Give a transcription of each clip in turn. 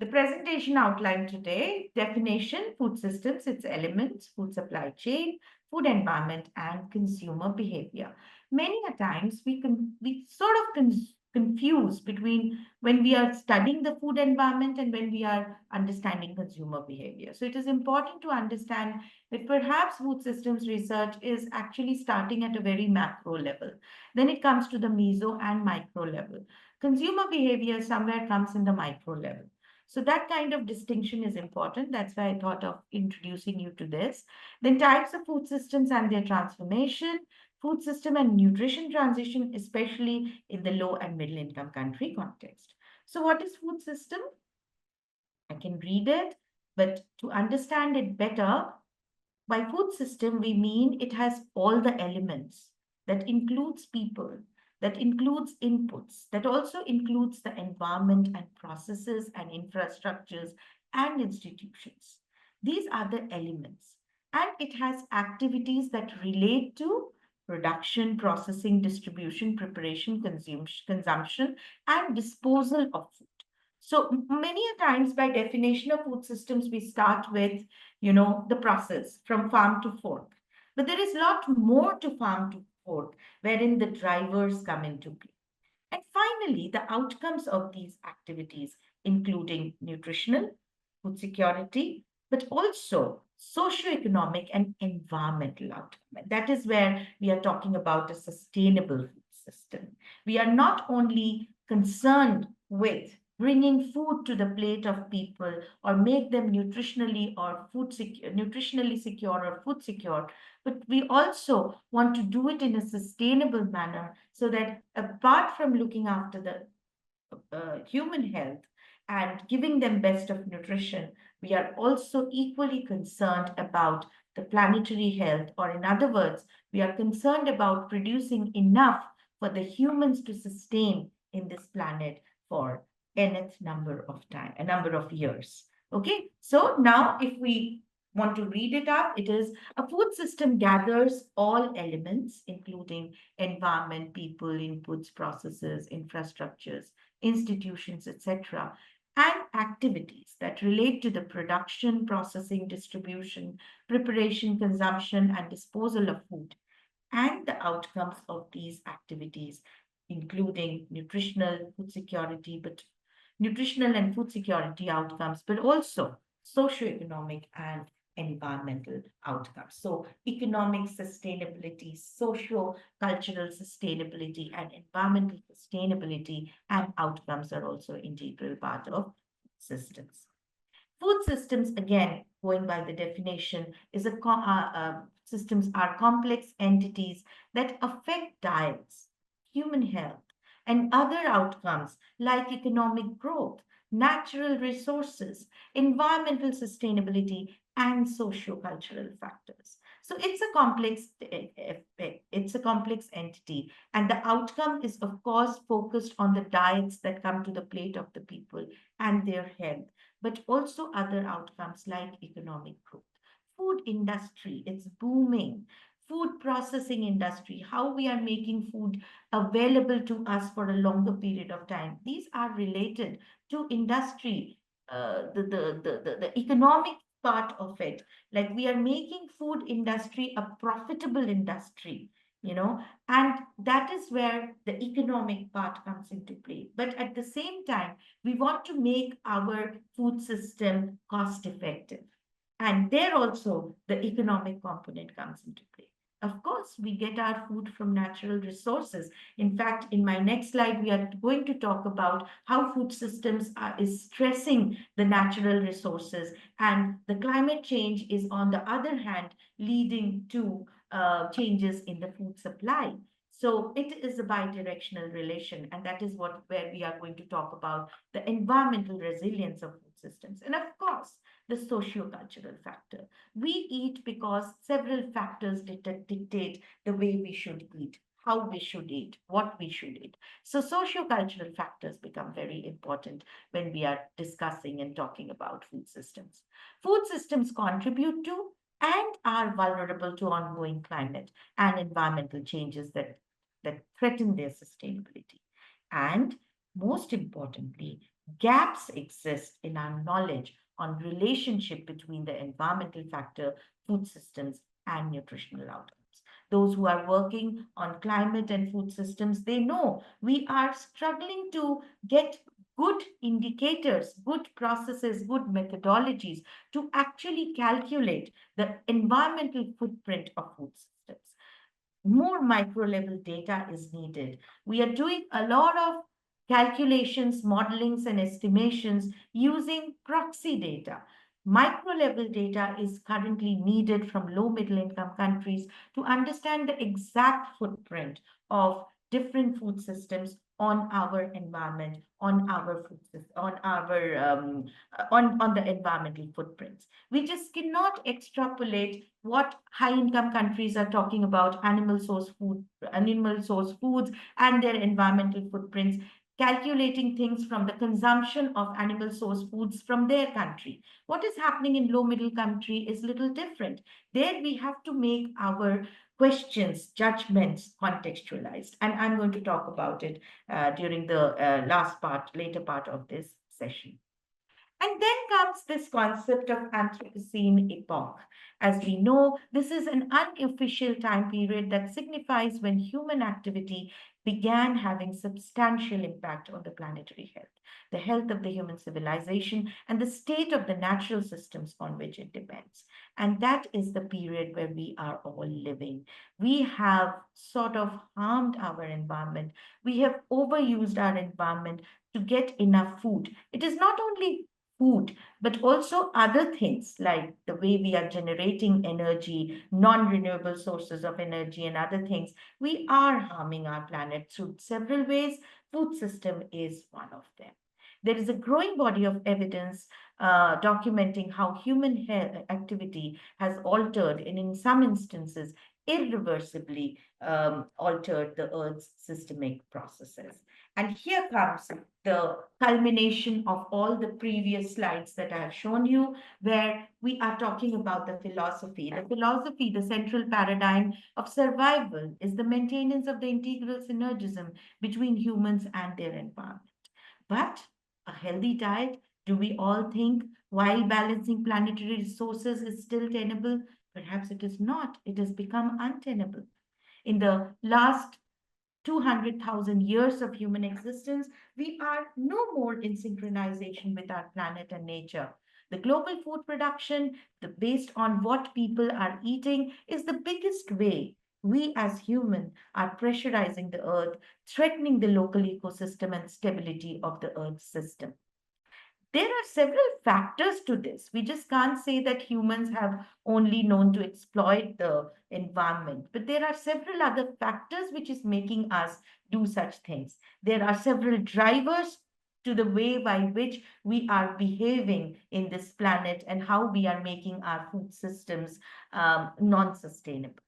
The presentation outlined today, definition, food systems, its elements, food supply chain, food environment, and consumer behavior. Many a times we sort of confuse between when we are studying the food environment and when we are understanding consumer behavior. So it is important to understand that perhaps food systems research is actually starting at a very macro level. Then it comes to the meso and micro level. Consumer behavior somewhere comes in the micro level. So that kind of distinction is important. That's why I thought of introducing you to this. Then types of food systems and their transformation, food system and nutrition transition, especially in the low and middle income country context. So what is food system? I can read it, but to understand it better, by food system, we mean it has all the elements that includes people, that includes inputs, that also includes the environment and processes and infrastructures and institutions. These are the elements. And it has activities that relate to production, processing, distribution, preparation, consumption, and disposal of food. So many a times by definition of food systems, we start with the process from farm to fork. But there is a lot more to farm to fork, wherein the drivers come into play. And finally, the outcomes of these activities, including nutritional, food security, but also socioeconomic and environmental outcome. And that is where we are talking about a sustainable food system. We are not only concerned with bringing food to the plate of people or make them nutritionally secure or food secure, but we also want to do it in a sustainable manner so that apart from looking after the human health and giving them best of nutrition, we are also equally concerned about the planetary health, or in other words, we are concerned about producing enough for the humans to sustain in this planet for nth number of time, a number of years. Okay, so now if we want to read it up, it is a food system gathers all elements, including environment, people, inputs, processes, infrastructures, institutions, etc., and activities that relate to the production, processing, distribution, preparation, consumption, and disposal of food, and the outcomes of these activities, including nutritional and food security outcomes, but also socioeconomic and environmental outcomes. So, economic sustainability, socio cultural sustainability, and environmental sustainability and outcomes are also integral part of systems. Food systems, again, going by the definition, systems are complex entities that affect diets, human health, and other outcomes like economic growth, natural resources, environmental sustainability, and socio-cultural factors. So it's a complex entity, and the outcome is, of course, focused on the diets that come to the plate of the people and their health, but also other outcomes like economic growth. Food industry, it's booming. Food processing industry, how we are making food available to us for a longer period of time. These are related to industry, the economic part of it. Like we are making food industry a profitable industry, you know, and that is where the economic part comes into play. But at the same time, we want to make our food system cost effective. And there also the economic component comes into play. Of course, we get our food from natural resources. In fact, in my next slide, we are going to talk about how food systems is stressing the natural resources, and the climate change is, on the other hand, leading to changes in the food supply. So it is a bidirectional relation, and that is where we are going to talk about the environmental resilience of food systems. And of course, the socio-cultural factor. We eat because several factors dictate the way we should eat, how we should eat, what we should eat. So socio-cultural factors become very important when we are discussing and talking about food systems. Food systems contribute to and are vulnerable to ongoing climate and environmental changes that threaten their sustainability. And most importantly, Gaps exist in our knowledge on relationship between the environmental factor, food systems, and nutritional outcomes. Those who are working on climate and food systems, they know we are struggling to get good indicators, good processes, good methodologies to actually calculate the environmental footprint of food systems. More micro level data is needed. We are doing a lot of calculations, modelings, and estimations using proxy data. Micro level data is currently needed from low middle income countries to understand the exact footprint of different food systems on our environment, on our food system, on the environmental footprints. We just cannot extrapolate what high income countries are talking about animal source foods and their environmental footprints, calculating things from the consumption of animal source foods from their country. What is happening in low middle country is little different. There we have to make our questions, judgments contextualized. And I'm going to talk about it during the later part of this session. And then comes this concept of Anthropocene epoch. As we know, this is an unofficial time period that signifies when human activity began having substantial impact on the planetary health, the health of the human civilization, and the state of the natural systems on which it depends. And that is the period where we are all living. We have sort of harmed our environment. We have overused our environment to get enough food. It is not only food, but also other things like the way we are generating energy, non renewable sources of energy, and other things. We are harming our planet through several ways. Food system is one of them. There is a growing body of evidence documenting how human health activity has altered and, in some instances, irreversibly altered the Earth's systemic processes. And here comes the culmination of all the previous slides that I have shown you, where we are talking about the philosophy. The philosophy, the central paradigm of survival, is the maintenance of the integral synergism between humans and their environment. But a healthy diet, do we all think, while balancing planetary resources, is still tenable? Perhaps it is not. It has become untenable. In the last 200,000 years of human existence, we are no more in synchronization with our planet and nature. The global food production, based on what people are eating, is the biggest way we as humans are pressurizing the earth, threatening the local ecosystem and stability of the earth system. There are several factors to this. We just can't say that humans have only known to exploit the environment, but there are several other factors which is making us do such things. There are several drivers to the way by which we are behaving in this planet and how we are making our food systems non-sustainable.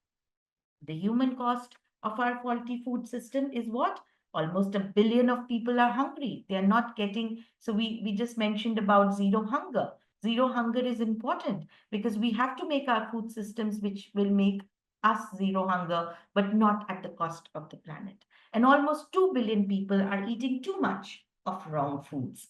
The human cost of our faulty food system is what? Almost a billion of people are hungry. They are not getting. So we just mentioned about zero hunger. Zero hunger is important because we have to make our food systems which will make us zero hunger, but not at the cost of the planet. And almost 2 billion people are eating too much of wrong foods.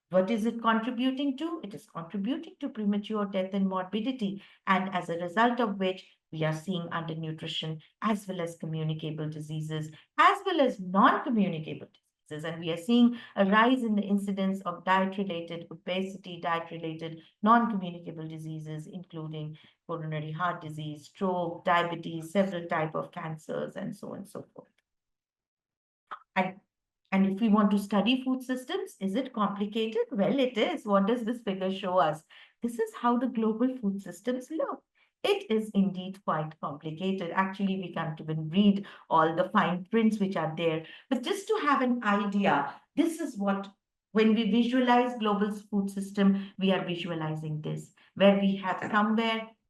What is it contributing to? It is contributing to premature death and morbidity, and as a result of which, we are seeing undernutrition as well as communicable diseases, as well as non communicable diseases. And we are seeing a rise in the incidence of diet related obesity, diet related non communicable diseases, including coronary heart disease, stroke, diabetes, several type of cancers, and so on and so forth. And and if we want to study food systems, is it complicated? Well, it is. What does this figure show us? This is how the global food systems look. It is indeed quite complicated. Actually, we can't even read all the fine prints which are there. But just to have an idea, this is what, when we visualize global food system, we are visualizing this, where we have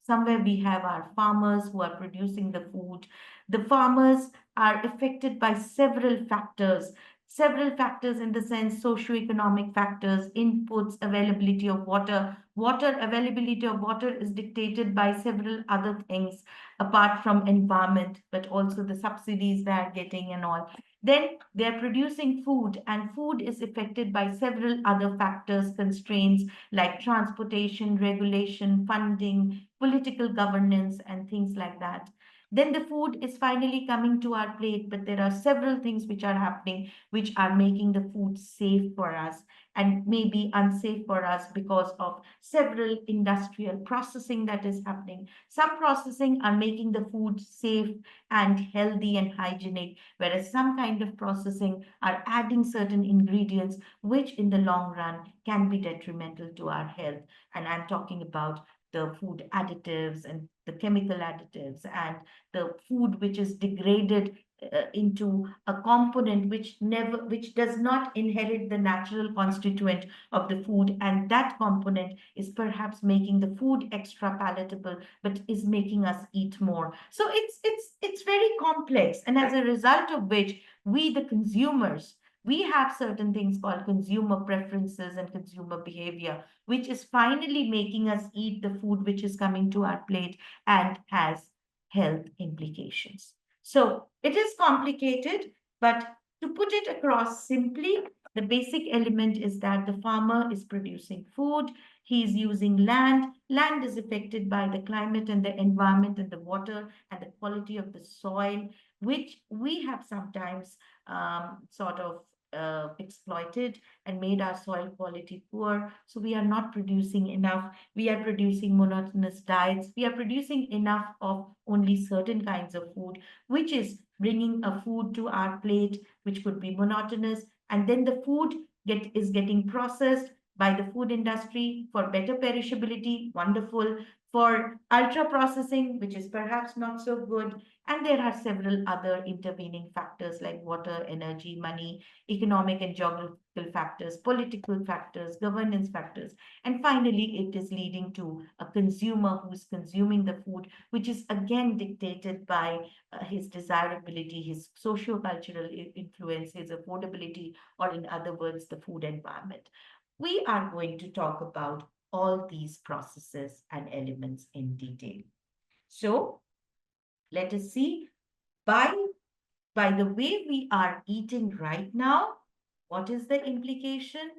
somewhere we have our farmers who are producing the food. The farmers are affected by several factors. several factors in the sense socioeconomic factors, inputs, availability of water. Availability of water is dictated by several other things apart from environment, but also the subsidies they are getting and all. Then they are producing food, and food is affected by several other factors, constraints like transportation, regulation, funding, political governance, and things like that. Then the food is finally coming to our plate, but there are several things which are happening which are making the food safe for us and maybe unsafe for us because of several industrial processing that is happening. Some processing are making the food safe and healthy and hygienic, whereas some kind of processing are adding certain ingredients which in the long run can be detrimental to our health. And I'm talking about the food additives and the chemical additives and the food which is degraded into a component which does not inherit the natural constituent of the food, and that component is perhaps making the food extra palatable but is making us eat more. So it's very complex, and as a result of which we the consumers, we have certain things called consumer preferences and consumer behavior, which is finally making us eat the food which is coming to our plate and has health implications. So it is complicated, but to put it across simply, the basic element is that the farmer is producing food, he's using land. Land is affected by the climate and the environment and the water and the quality of the soil, which we have sometimes sort of exploited and made our soil quality poor. So we are not producing enough. We are producing monotonous diets. We are producing enough of only certain kinds of food, which is bringing a food to our plate, which could be monotonous. And then the food is getting processed by the food industry for better perishability, wonderful, for ultra processing, which is perhaps not so good. And there are several other intervening factors like water, energy, money, economic and geographical factors, political factors, governance factors. And finally, it is leading to a consumer who's consuming the food, which is again dictated by his desirability, his socio-cultural influence, his affordability, or in other words, the food environment. We are going to talk about all these processes and elements in detail. So let us see by the way we are eating right now, what is the implication?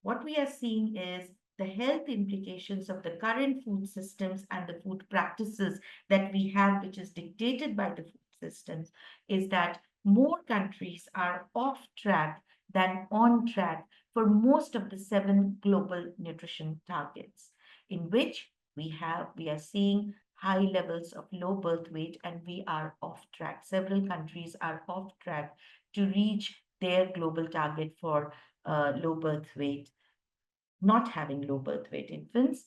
What we are seeing is the health implications of the current food systems and the food practices that we have, which is dictated by the food systems, is that more countries are off track than on track for most of the 7 global nutrition targets, in which we are seeing high levels of low birth weight, and we are off track. Several countries are off track to reach their global target for low birth weight, not having low birth weight infants.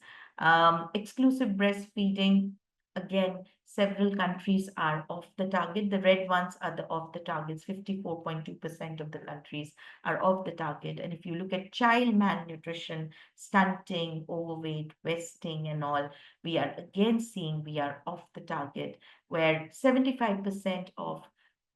Exclusive breastfeeding, again, several countries are off the target. The red ones are the off the targets. 54.2% of the countries are off the target. And if you look at child malnutrition, stunting, overweight, wasting, and all, we are again seeing we are off the target, where 75% of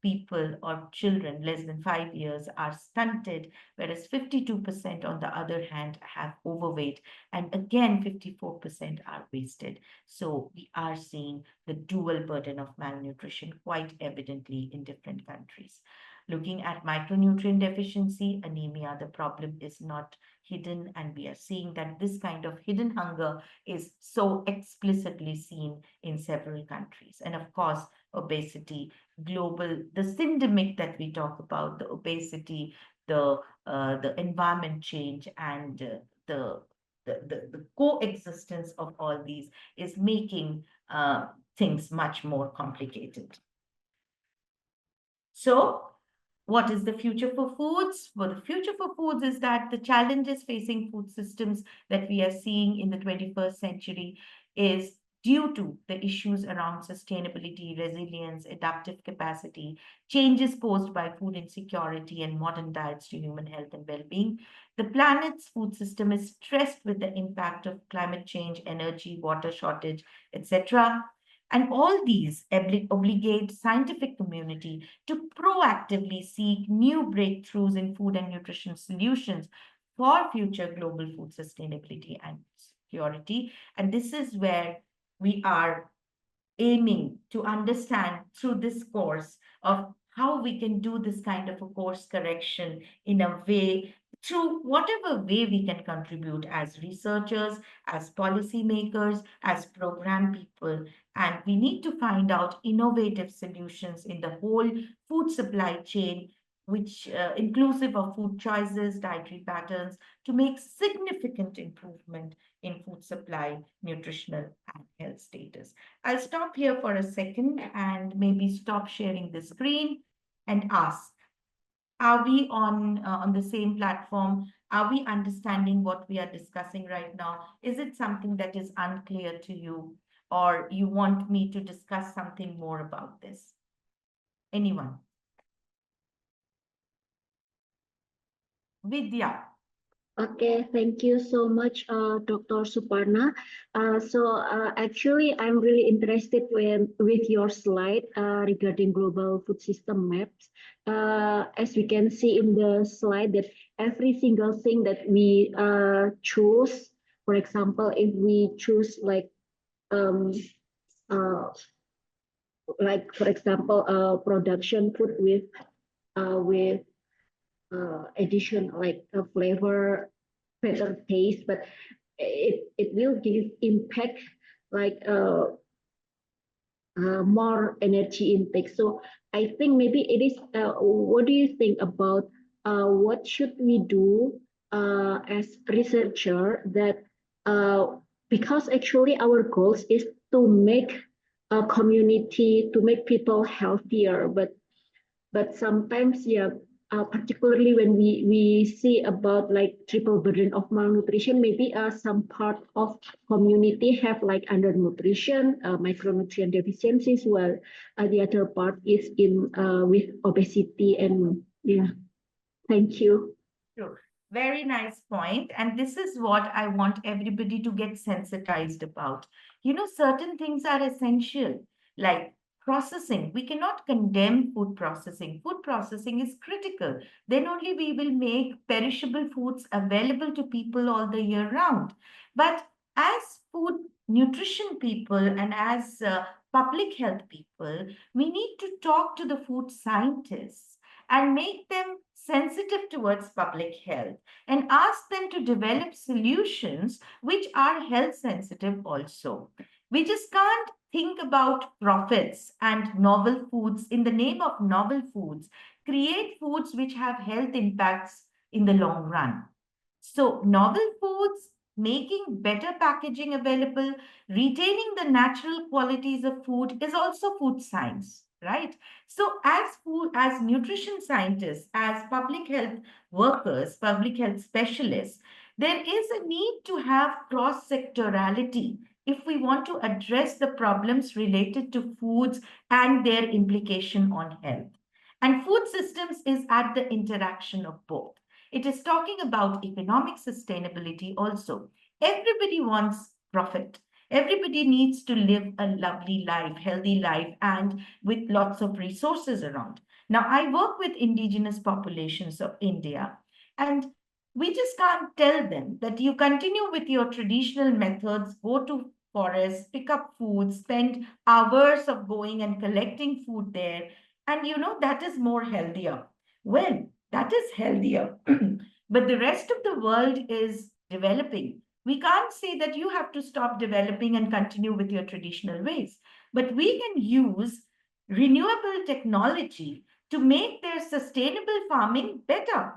people or children less than 5 years are stunted, whereas 52% on the other hand have overweight, and again 54% are wasted. So we are seeing the dual burden of malnutrition quite evidently in different countries. Looking at micronutrient deficiency, anemia, the problem is not hidden, and we are seeing that this kind of hidden hunger is so explicitly seen in several countries. And of course, obesity, global, the syndemic that we talk about, the obesity, the environment change, and the coexistence of all these is making things much more complicated. So, what is the future for foods? Well, the future for foods is that the challenges facing food systems that we are seeing in the 21st century is due to the issues around sustainability, resilience, adaptive capacity, changes posed by food insecurity, and modern diets to human health and well-being. The planet's food system is stressed with the impact of climate change, energy, water shortage, etc. And all these obligate scientific community to proactively seek new breakthroughs in food and nutrition solutions for future global food sustainability and security. And this is where we are aiming to understand through this course of how we can do this kind of a course correction in a way, through whatever way we can contribute as researchers, as policymakers, as program people. And we need to find out innovative solutions in the whole food supply chain, which inclusive of food choices, dietary patterns, to make significant improvement in food supply, nutritional, and health status. I'll stop here for a second and maybe stop sharing the screen and ask, are we on the same platform? Are we understanding what we are discussing right now? Is it something that is unclear to you, or you want me to discuss something more about this? Anyone? Vidya. Okay, thank you so much, Dr. Suparna. Actually, I'm really interested with your slide regarding global food system maps. As we can see in the slide, that every single thing that we choose, for example, if we choose um, uh, for example, production food with addition like a flavor, better taste, but it will give impact like more energy intake. So I think maybe it is. What do you think about what should we do as researcher that because actually our goals is to make a community, to make people healthier, but sometimes, yeah, particularly when we see about like triple burden of malnutrition, maybe some part of community have like undernutrition, micronutrient deficiencies, while the other part is in with obesity. And yeah, thank you. Sure. Very nice point. And this is what I want everybody to get sensitized about. Certain things are essential, like processing. We cannot condemn food processing. Food processing is critical. Then only we will make perishable foods available to people all the year round. But as food nutrition people and as public health people, we need to talk to the food scientists and make them sensitive towards public health and ask them to develop solutions which are health sensitive also. We just can't think about profits and novel foods in the name of novel foods, create foods which have health impacts in the long run. So, novel foods, making better packaging available, retaining the natural qualities of food is also food science, right? So, as nutrition scientists, as public health workers, public health specialists, there is a need to have cross sectorality if we want to address the problems related to foods and their implication on health. And food systems is at the interaction of both. It is talking about economic sustainability also. Everybody wants profit. Everybody needs to live a lovely life, healthy life, and with lots of resources around. Now, I work with indigenous populations of India, and we just can't tell them that you continue with your traditional methods, go to forests, pick up food, spend hours of going and collecting food there, and that is more healthier. Well, that is healthier. But the rest of the world is developing. We can't say that you have to stop developing and continue with your traditional ways. But we can use renewable technology to make their sustainable farming better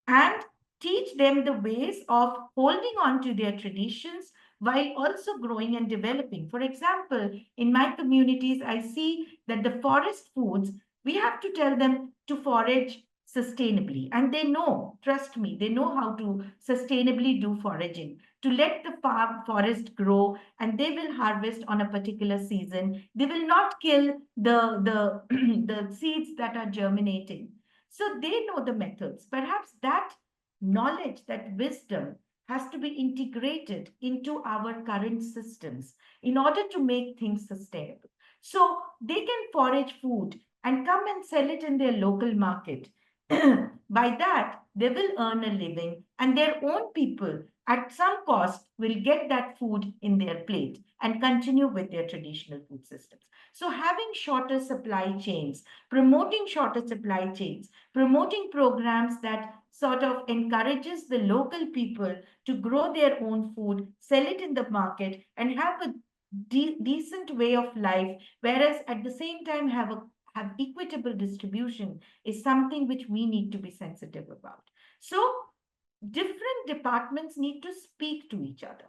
and teach them the ways of holding on to their traditions while also growing and developing. For example, in my communities, I see that the forest foods, we have to tell them to forage sustainably. And they know, trust me, they know how to sustainably do foraging, to let the forest grow, and they will harvest on a particular season. They will not kill the seeds that are germinating, so they know the methods. Perhaps that knowledge, that wisdom has to be integrated into our current systems in order to make things sustainable. So they can forage food and come and sell it in their local market. By that, they will earn a living, and their own people at some cost will get that food in their plate and continue with their traditional food systems. So having shorter supply chains, promoting shorter supply chains, promoting programs that sort of encourages the local people to grow their own food, sell it in the market, and have a decent way of life, whereas at the same time have equitable distribution, is something which we need to be sensitive about. So different departments need to speak to each other.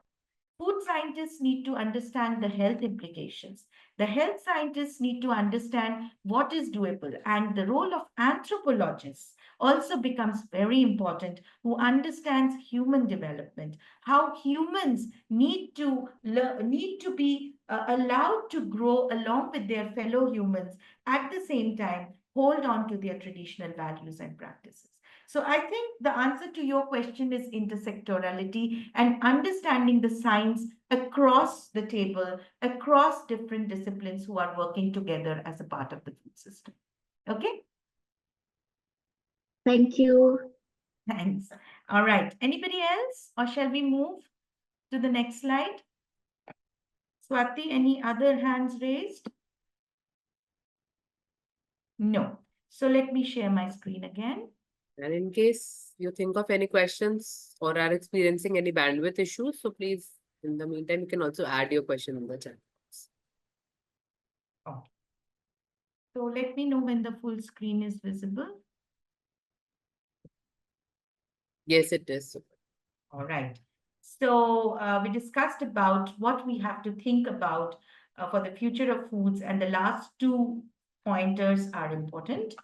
Food scientists need to understand the health implications. The health scientists need to understand what is doable. And the role of anthropologists also becomes very important, who understands human development, how humans need to be allowed to grow along with their fellow humans, at the same time hold on to their traditional values and practices. So I think the answer to your question is intersectorality and understanding the science across the table, across different disciplines who are working together as a part of the food system. Okay, Thank you. thanks. All right. Anybody else, or shall we move to the next slide? Swati, any other hands raised? No. So let me share my screen again. And in case you think of any questions or are experiencing any bandwidth issues, so please, in the meantime, you can also add your question in the chat box. Okay. So let me know when the full screen is visible. Yes, it is. All right. So we discussed about what we have to think about for the future of foods, and the last two pointers are important.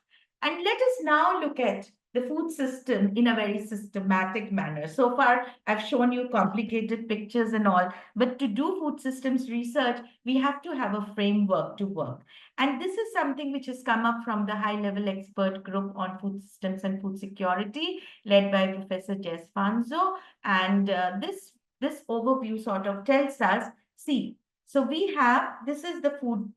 And let us now look at the food system in a very systematic manner. So far, I've shown you complicated pictures and all, but to do food systems research, we have to have a framework to work. And this is something which has come up from the high-level expert group on food systems and food security, led by Professor Jess Fanzo. And this overview sort of tells us, see, so we have, this is the food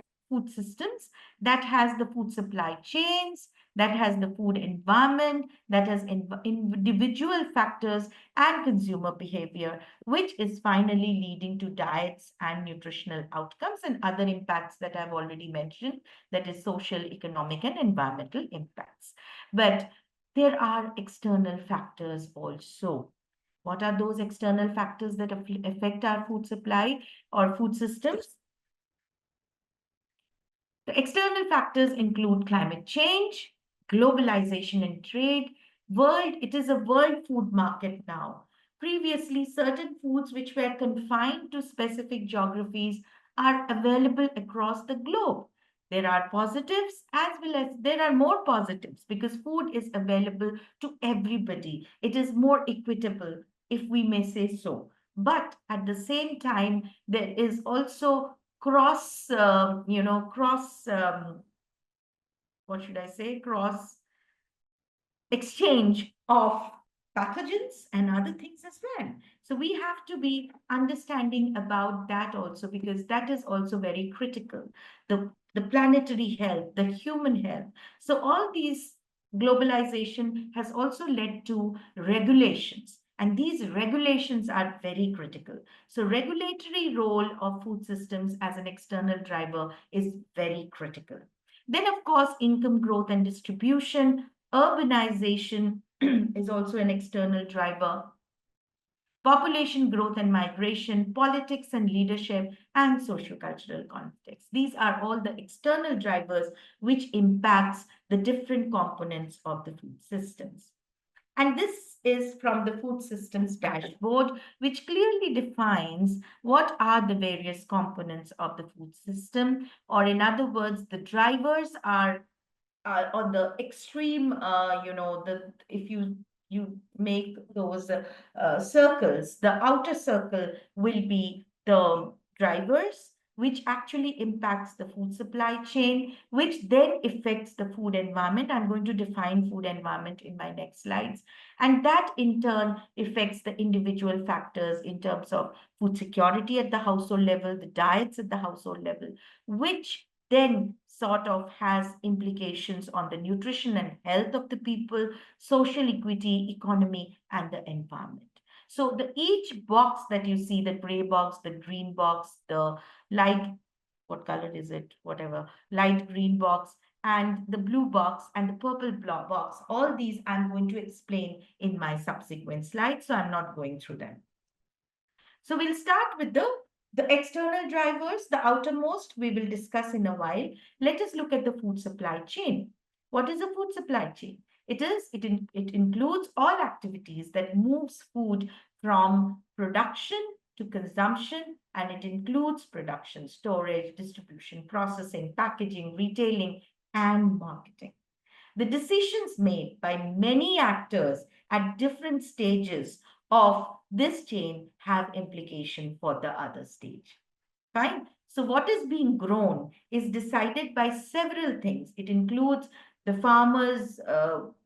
systems that has the food supply chains, that has the food environment, that has individual factors and consumer behavior, which is finally leading to diets and nutritional outcomes and other impacts that I've already mentioned, that is social, economic, and environmental impacts. But there are external factors also. What are those external factors that affect our food supply or food systems? The external factors include climate change, globalization and trade, it is a world food market now. Previously, certain foods which were confined to specific geographies are available across the globe. There are positives as well as there are more positives because food is available to everybody. It is more equitable, if we may say so. But at the same time, there is also what should I say, cross exchange of pathogens and other things as well. So we have to be understanding about that also, because that is also very critical. The planetary health, the human health. So all these globalization has also led to regulations. And these regulations are very critical. So regulatory role of food systems as an external driver is very critical. Then, of course, income growth and distribution. Urbanization is also an external driver. Population growth and migration, politics and leadership, and sociocultural context. These are all the external drivers which impacts the different components of the food systems. And this is from the food systems dashboard, which clearly defines what are the various components of the food system, or in other words, the drivers are on the extreme, if you make those circles, the outer circle will be the drivers, which actually impacts the food supply chain, which then affects the food environment. I'm going to define food environment in my next slides. And that in turn affects the individual factors in terms of food security at the household level, the diets at the household level, which then sort of has implications on the nutrition and health of the people, social equity, economy, and the environment. So the each box that you see, the gray box, the green box, the light, what color is it? Whatever, light green box, and the blue box and the purple box, all these I'm going to explain in my subsequent slides, so I'm not going through them. So we'll start with the external drivers, the outermost, we will discuss in a while. Let us look at the food supply chain. What is a food supply chain? It includes all activities that moves food from production to consumption, and it includes production, storage, distribution, processing, packaging, retailing, and marketing. The decisions made by many actors at different stages of this chain have implication for the other stage. Fine. So what is being grown is decided by several things. It includes the farmers'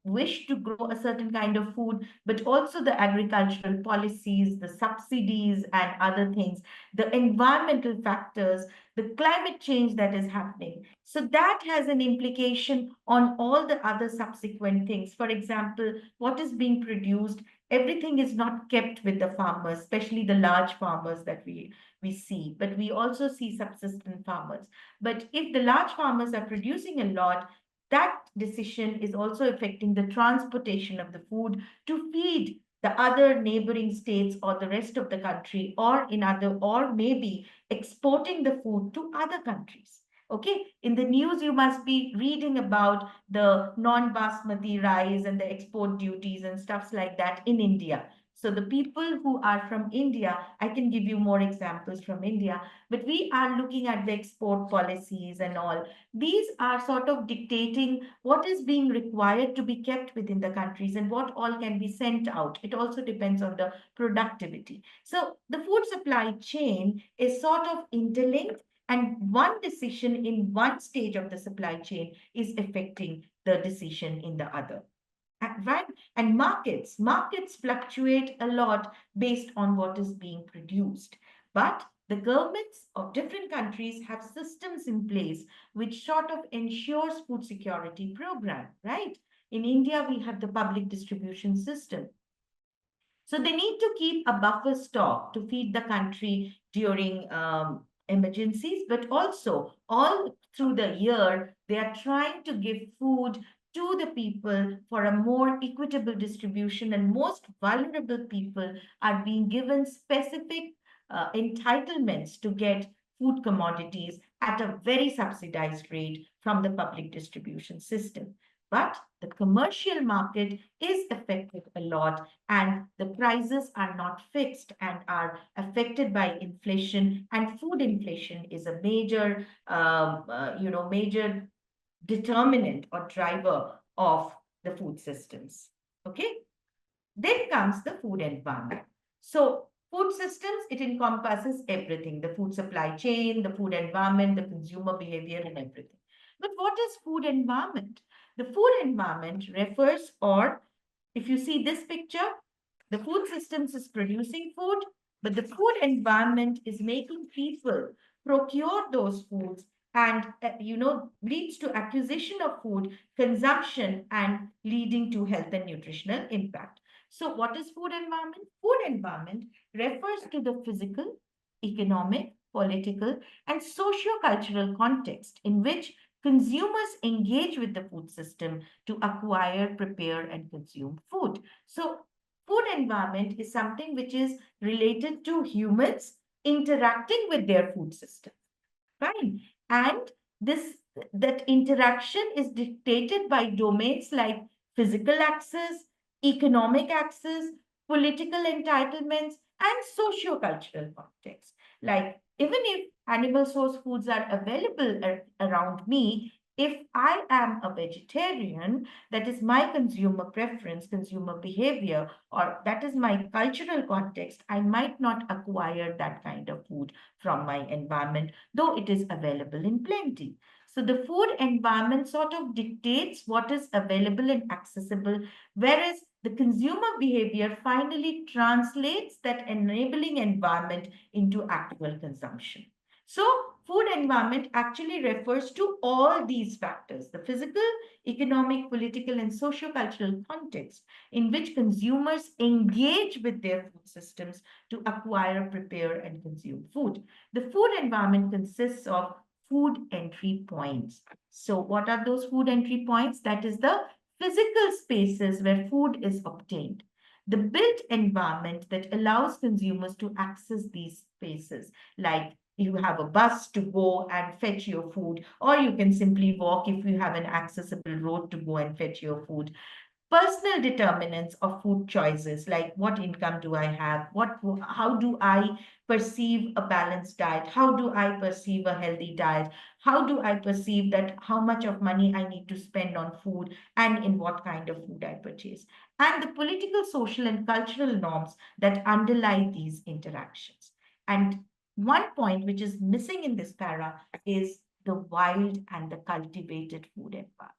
wish to grow a certain kind of food, but also the agricultural policies, the subsidies, and other things, the environmental factors, the climate change that is happening. So that has an implication on all the other subsequent things. For example, what is being produced, everything is not kept with the farmers, especially the large farmers that we see, but we also see subsistence farmers. But if the large farmers are producing a lot, that decision is also affecting the transportation of the food to feed the other neighboring states or the rest of the country, or in other, or maybe exporting the food to other countries. Okay, in the news, you must be reading about the non basmati rice and the export duties and stuffs like that in India. So the people who are from India, I can give you more examples from India, but we are looking at the export policies and all. These are sort of dictating what is being required to be kept within the countries and what all can be sent out. It also depends on the productivity. So the food supply chain is sort of interlinked, and one decision in one stage of the supply chain is affecting the decision in the other. Right? And markets fluctuate a lot based on what is being produced. But the governments of different countries have systems in place which sort of ensures food security program, right? In India, we have the public distribution system. So they need to keep a buffer stock to feed the country during emergencies, but also all through the year, they are trying to give food to the people for a more equitable distribution, and most vulnerable people are being given specific entitlements to get food commodities at a very subsidized rate from the public distribution system. But the commercial market is affected a lot, and the prices are not fixed and are affected by inflation. And food inflation is a major, major determinant or driver of the food systems. Okay. Then comes the food environment. So food systems, it encompasses everything, the food supply chain, the food environment, the consumer behavior, and everything. But what is food environment? The food environment refers, or if you see this picture, the food systems is producing food, but the food environment is making people procure those foods, and leads to acquisition of food, consumption, and leading to health and nutritional impact. So what is food environment? Food environment refers to the physical, economic, political, and socio-cultural context in which consumers engage with the food system to acquire, prepare, and consume food. So food environment is something which is related to humans interacting with their food system. Fine. And this that interaction is dictated by domains like physical access, economic access, political entitlements, and socio-cultural context. Like even if animal source foods are available around me, If I am a vegetarian, that is my consumer preference, consumer behavior, or that is my cultural context, I might not acquire that kind of food from my environment, though it is available in plenty. So the food environment sort of dictates what is available and accessible, whereas the consumer behavior finally translates that enabling environment into actual consumption. So, food environment actually refers to all these factors, the physical, economic, political, and socio-cultural context in which consumers engage with their food systems to acquire, prepare, and consume food. The food environment consists of food entry points. So, what are those food entry points? That is the physical spaces where food is obtained. The built environment that allows consumers to access these spaces, like you have a bus to go and fetch your food, or you can simply walk if you have an accessible road to go and fetch your food. Personal determinants of food choices, like what income do I have, how do I perceive a balanced diet, how do I perceive a healthy diet, how do I perceive that how much of money I need to spend on food and in what kind of food I purchase, and the political, social, and cultural norms that underlie these interactions. And one point which is missing in this para is the wild and the cultivated food environment.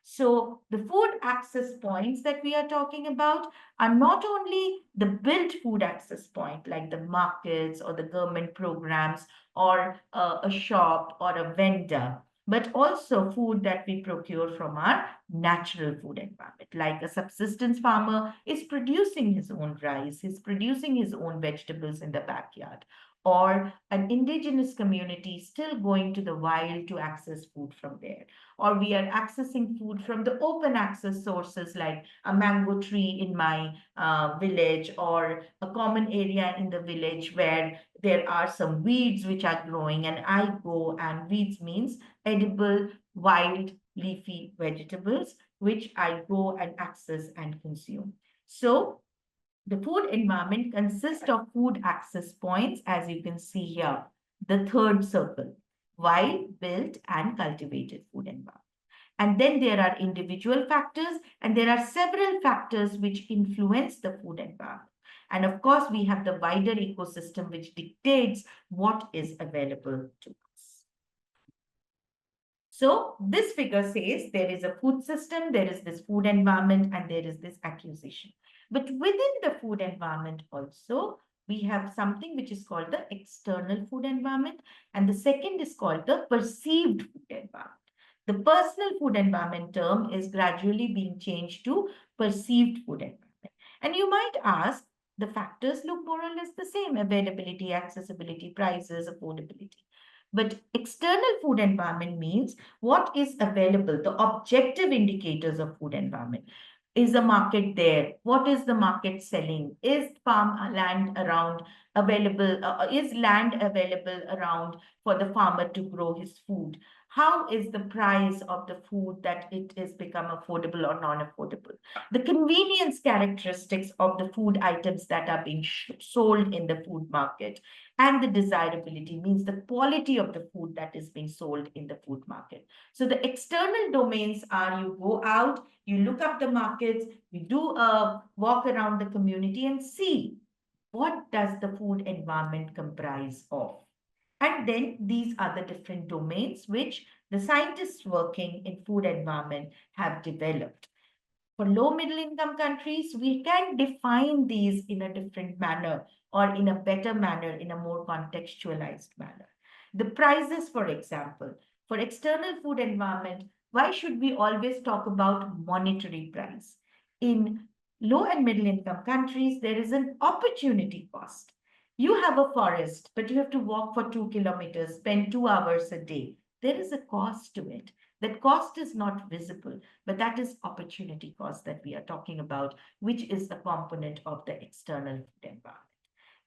So the food access points that we are talking about are not only the built food access point, like the markets or the government programs or a shop or a vendor, but also food that we procure from our natural food environment. Like a subsistence farmer is producing his own rice, he's producing his own vegetables in the backyard, or an indigenous community still going to the wild to access food from there, or we are accessing food from the open access sources like a mango tree in my village, or a common area in the village where there are some weeds which are growing, and I go, and weeds means edible wild leafy vegetables which I go and access and consume. So the food environment consists of food access points, as you can see here, the third circle, wild, built, and cultivated food environment. And then there are individual factors, and there are several factors which influence the food environment. And of course, we have the wider ecosystem which dictates what is available to us. So this figure says there is a food system, there is this food environment, and there is this acquisition. But within the food environment also, we have something which is called the external food environment, and the second is called the perceived food environment. The personal food environment term is gradually being changed to perceived food environment. And you might ask, the factors look more or less the same: availability, accessibility, prices, affordability. But external food environment means what is available, the objective indicators of food environment. Is the market there? What is the market selling? Is farm land around available? Is land available around for the farmer to grow his food? How is the price of the food, that it is become affordable or non-affordable? The convenience characteristics of the food items that are being sold in the food market, and the desirability means the quality of the food that is being sold in the food market. So the external domains are: you go out, you look up the markets, you do a walk around the community and see what does the food environment comprise of. And then these are the different domains which the scientists working in food environment have developed. For low middle income countries, we can define these in a different manner, or in a better manner, in a more contextualized manner. The prices, for example, for external food environment, why should we always talk about monetary price? In low and middle income countries, there is an opportunity cost. You have a forest, but you have to walk for 2 kilometers, spend 2 hours a day. There is a cost to it. That cost is not visible, but that is opportunity cost that we are talking about, which is a component of the external food environment.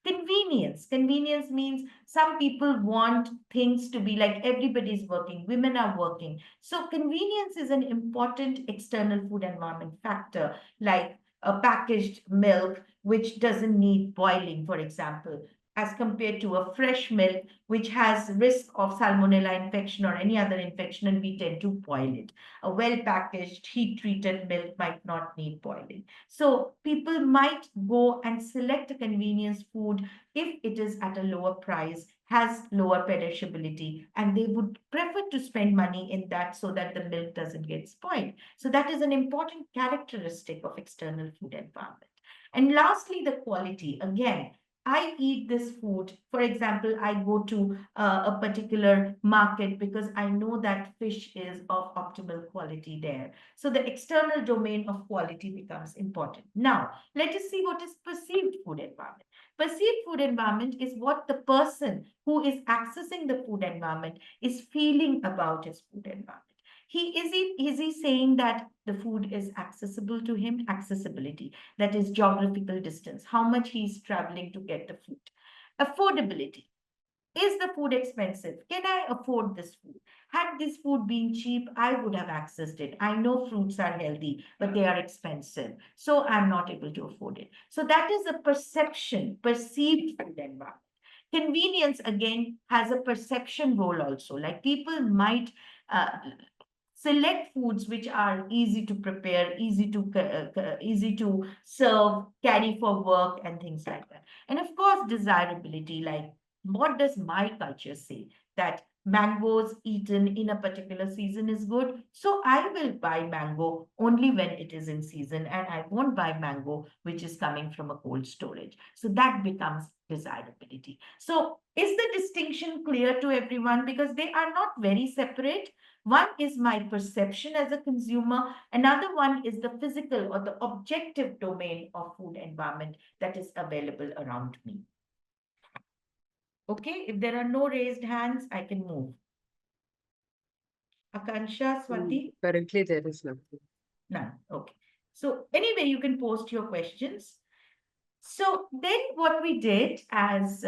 Convenience. Convenience means some people want things to be like everybody's working, women are working. So convenience is an important external food environment factor, like a packaged milk, which doesn't need boiling, for example. as compared to a fresh milk, which has risk of salmonella infection or any other infection, and we tend to boil it. A well-packaged, heat-treated milk might not need boiling. So people might go and select a convenience food if it is at a lower price, has lower perishability, and they would prefer to spend money in that so that the milk doesn't get spoiled. So that is an important characteristic of external food environment. And lastly, the quality. Again, I eat this food. For example, I go to a particular market because I know that fish is of optimal quality there. So the external domain of quality becomes important. Now, let us see what is perceived food environment. Perceived food environment is what the person who is accessing the food environment is feeling about his food environment. Is he saying that the food is accessible to him? Accessibility, that is geographical distance, how much he's traveling to get the food. Affordability, is the food expensive? Can I afford this food? Had this food been cheap, I would have accessed it. I know fruits are healthy, but they are expensive. So I'm not able to afford it. So that is a perception, perceived food environment. Convenience again has a perception role also. Like people might uh, select foods which are easy to prepare, easy to serve, carry for work, and things like that. And of course, desirability. Like, what does my culture say? That mangoes eaten in a particular season is good. So I will buy mango only when it is in season, and I won't buy mango which is coming from a cold storage. So that becomes desirability. So is the distinction clear to everyone? Because they are not very separate. One is my perception as a consumer. Another one is the physical or the objective domain of food environment that is available around me. Okay, if there are no raised hands, I can move. Akansha, Swati? Currently, there is nothing. None. Okay. So anyway, you can post your questions. So then what we did as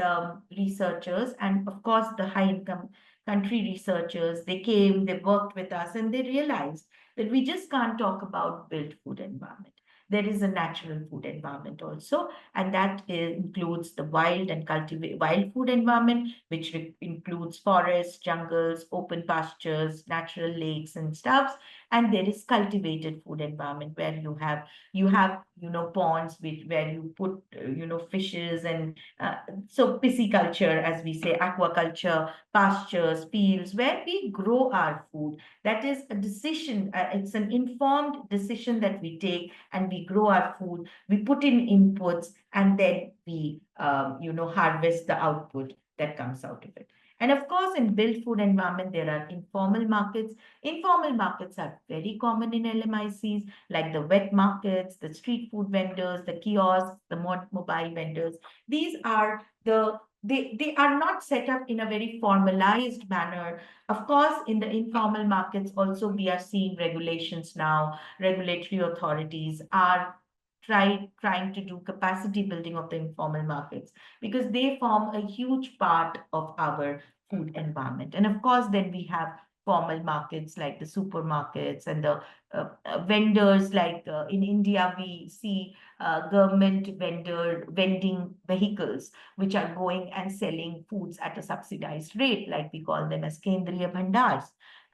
researchers, and of course the high income country researchers, they came, they worked with us, and they realized that we just can't talk about built food environment. There is a natural food environment also, and that includes the wild and cultivate wild food environment, which includes forests, jungles, open pastures, natural lakes and stuffs. And there is cultivated food environment where you have ponds where you put fishes and so pisciculture, as we say, aquaculture, pastures, fields where we grow our food. That is a decision, it's an informed decision that we take, and we grow our food, we put in inputs, and then we harvest the output that comes out of it. And of course, in built food environment, there are informal markets. Informal markets are very common in LMICs, like the wet markets, the street food vendors, the kiosks, the mobile vendors. These are they are not set up in a very formalized manner. Of course, in the informal markets also we are seeing regulations now. Regulatory authorities are trying to do capacity building of the informal markets because they form a huge part of our food environment. And of course, then we have formal markets like the supermarkets and the vendors. Like in India, we see government vending vehicles which are going and selling foods at a subsidized rate, like we call them as Kendriya Bhandars.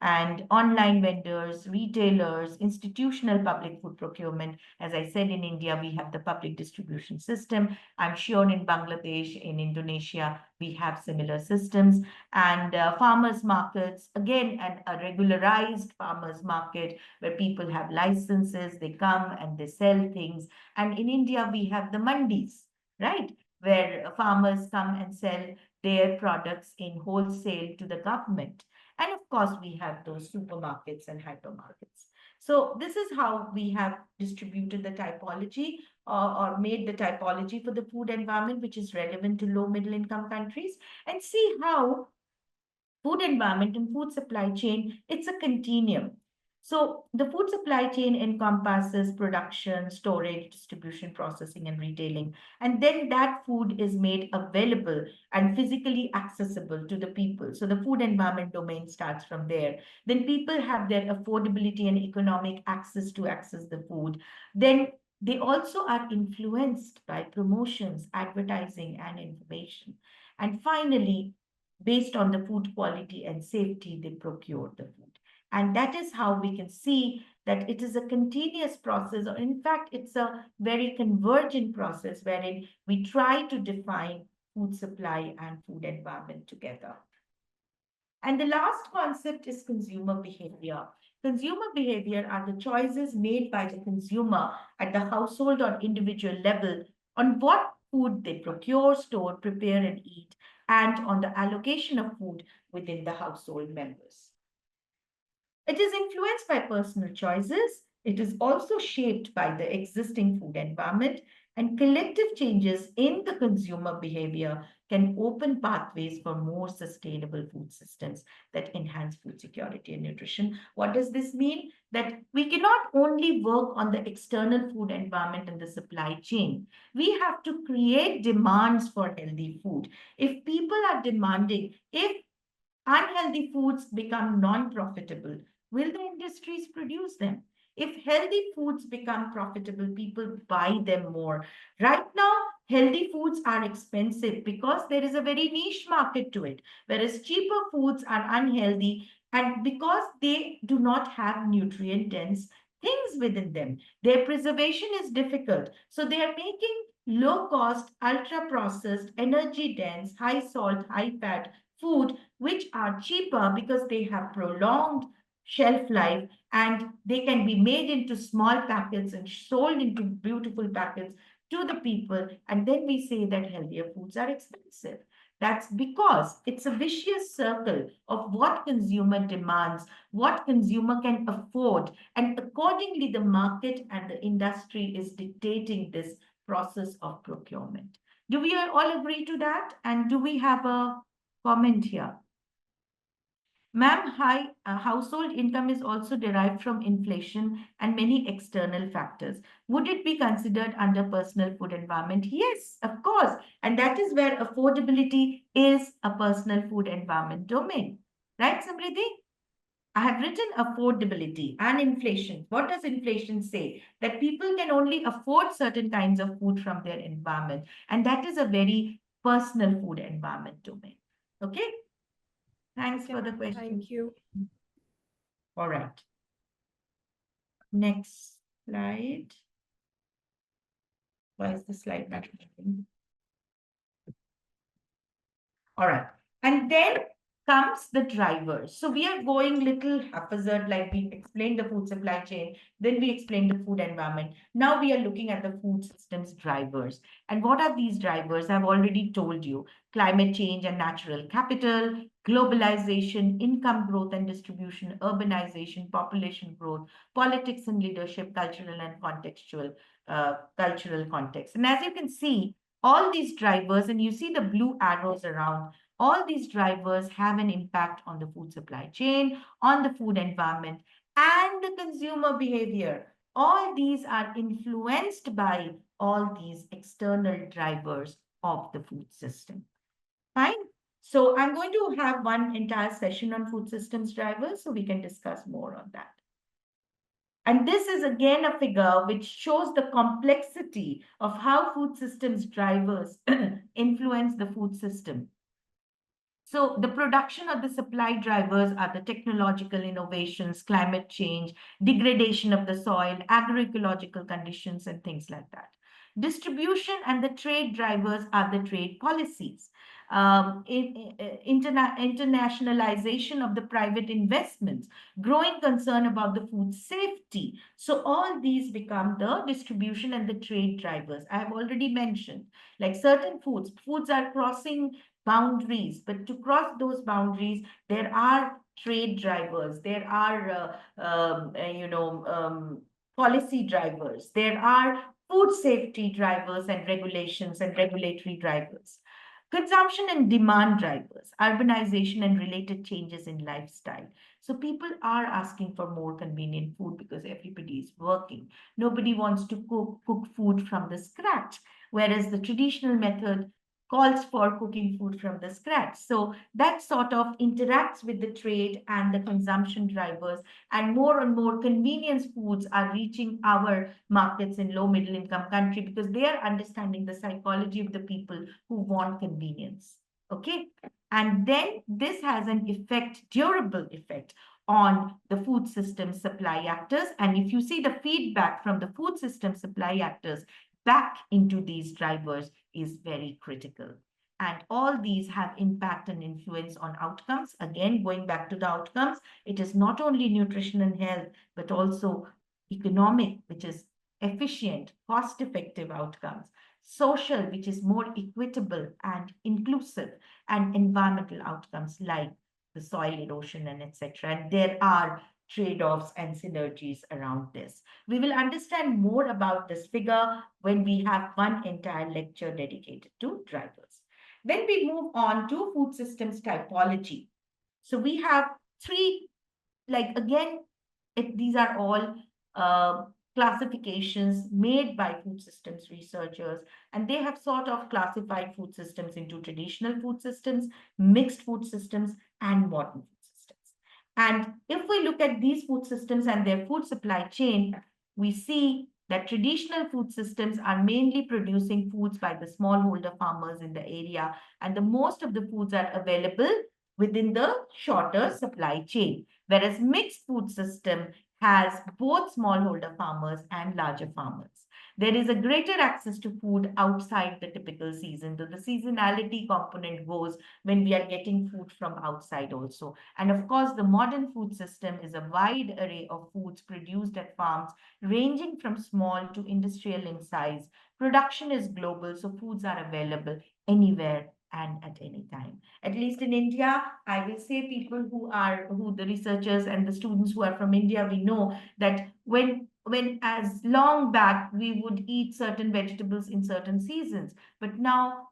And online vendors, retailers, institutional public food procurement. As I said, in India, we have the public distribution system. I'm sure in Bangladesh, in Indonesia, we have similar systems. And farmers markets, again, and a regularized farmers market where people have licenses, they come and they sell things. And in India, we have the mandis, right? Where farmers come and sell their products in wholesale to the government. And of course, we have those supermarkets and hypermarkets. So this is how we have distributed the typology or made the typology for the food environment, which is relevant to low middle income countries, and see how food environment and food supply chain, it's a continuum. So the food supply chain encompasses production, storage, distribution, processing, and retailing. And then that food is made available and physically accessible to the people. So the food environment domain starts from there. Then people have their affordability and economic access to access the food. Then They also are influenced by promotions, advertising, and information. And finally, based on the food quality and safety, they procure the food. And that is how we can see that it is a continuous process, or in fact, it's a very convergent process wherein we try to define food supply and food environment together. And the last concept is consumer behavior. Consumer behavior are the choices made by the consumer at the household or individual level on what food they procure, store, prepare, and eat, and on the allocation of food within the household members. It is influenced by personal choices. It is also shaped by the existing food environment, and collective changes in the consumer behavior can open pathways for more sustainable food systems that enhance food security and nutrition. What does this mean? That we cannot only work on the external food environment and the supply chain. We have to create demands for healthy food. If people are demanding, if unhealthy foods become non-profitable, will the industries produce them? If healthy foods become profitable, people buy them more. Right now, healthy foods are expensive because there is a very niche market to it, whereas cheaper foods are unhealthy and because they do not have nutrient dense things within them. Their preservation is difficult. So they are making low cost, ultra processed, energy dense, high salt, high fat food which are cheaper because they have prolonged shelf life and they can be made into small packets and sold into beautiful packets to the people. And then we say that healthier foods are expensive. That's because it's a vicious circle of what consumer demands, what consumer can afford, and accordingly, the market and the industry is dictating this process of procurement. Do we all agree to that? And do we have a comment here? Ma'am, high household income is also derived from inflation and many external factors. Would it be considered under personal food environment? Yes, of course. And that is where affordability is a personal food environment domain. Right, Samriddhi? I have written affordability and inflation. What does inflation say? That people can only afford certain kinds of food from their environment. And that is a very personal food environment domain. Okay? Thanks Yeah, for the question. thank you. All right. Next slide. Why is the slide not moving? All right. And then comes the drivers. So we are going little haphazard, like we explained the food supply chain, then we explained the food environment. Now we are looking at the food systems drivers. And what are these drivers? I've already told you: climate change and natural capital, globalization, income growth and distribution, urbanization, population growth, politics and leadership, cultural and contextual, cultural context. And as you can see, all these drivers, and you see the blue arrows around, all these drivers have an impact on the food supply chain, on the food environment, and the consumer behavior. All these are influenced by all these external drivers of the food system. Fine. So I'm going to have one entire session on food systems drivers so we can discuss more on that. And this is again a figure which shows the complexity of how food systems drivers influence the food system. So the production of the supply drivers are the technological innovations, climate change, degradation of the soil, agroecological conditions, and things like that. Distribution and the trade drivers are the trade policies. Internationalization of the private investments, growing concern about the food safety. So all these become the distribution and the trade drivers. I have already mentioned, like certain foods are crossing boundaries, but to cross those boundaries, there are trade drivers, there are, policy drivers, there are food safety drivers and regulations and regulatory drivers. Consumption and demand drivers, urbanization and related changes in lifestyle. So people are asking for more convenient food because everybody is working. Nobody wants to cook food from the scratch, whereas the traditional method calls for cooking food from the scratch. So that sort of interacts with the trade and the consumption drivers, and more convenience foods are reaching our markets in low middle income country because they are understanding the psychology of the people who want convenience. Okay. And then this has an effect, durable effect on the food system supply actors. And if you see the feedback from the food system supply actors back into these drivers is very critical. And all these have impact and influence on outcomes. Again, going back to the outcomes, it is not only nutrition and health, but also economic, which is efficient, cost effective outcomes, social, which is more equitable and inclusive, and environmental outcomes like the soil erosion and etc. And there are trade-offs and synergies around this. We will understand more about this figure when we have one entire lecture dedicated to drivers. Then we move on to food systems typology. So we have three, like again, these are all uh, classifications made by food systems researchers, and they have sort of classified food systems into traditional food systems, mixed food systems, and modern food systems. And if we look at these food systems and their food supply chain, we see that traditional food systems are mainly producing foods by the smallholder farmers in the area, and the most of the foods are available within the shorter supply chain, whereas mixed food system has both smallholder farmers and larger farmers. There is a greater access to food outside the typical season. So the seasonality component goes when we are getting food from outside also. And of course, the modern food system is a wide array of foods produced at farms, ranging from small to industrial in size. Production is global, so foods are available anywhere and at any time. At least in India, I will say people who the researchers and the students who are from India, we know that when as long back we would eat certain vegetables in certain seasons, but now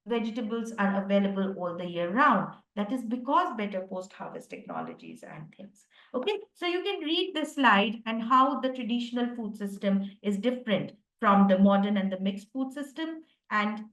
vegetables are available all the year round. That is because better post-harvest technologies and things. Okay, so you can read this slide and how the traditional food system is different from the modern and the mixed food system. And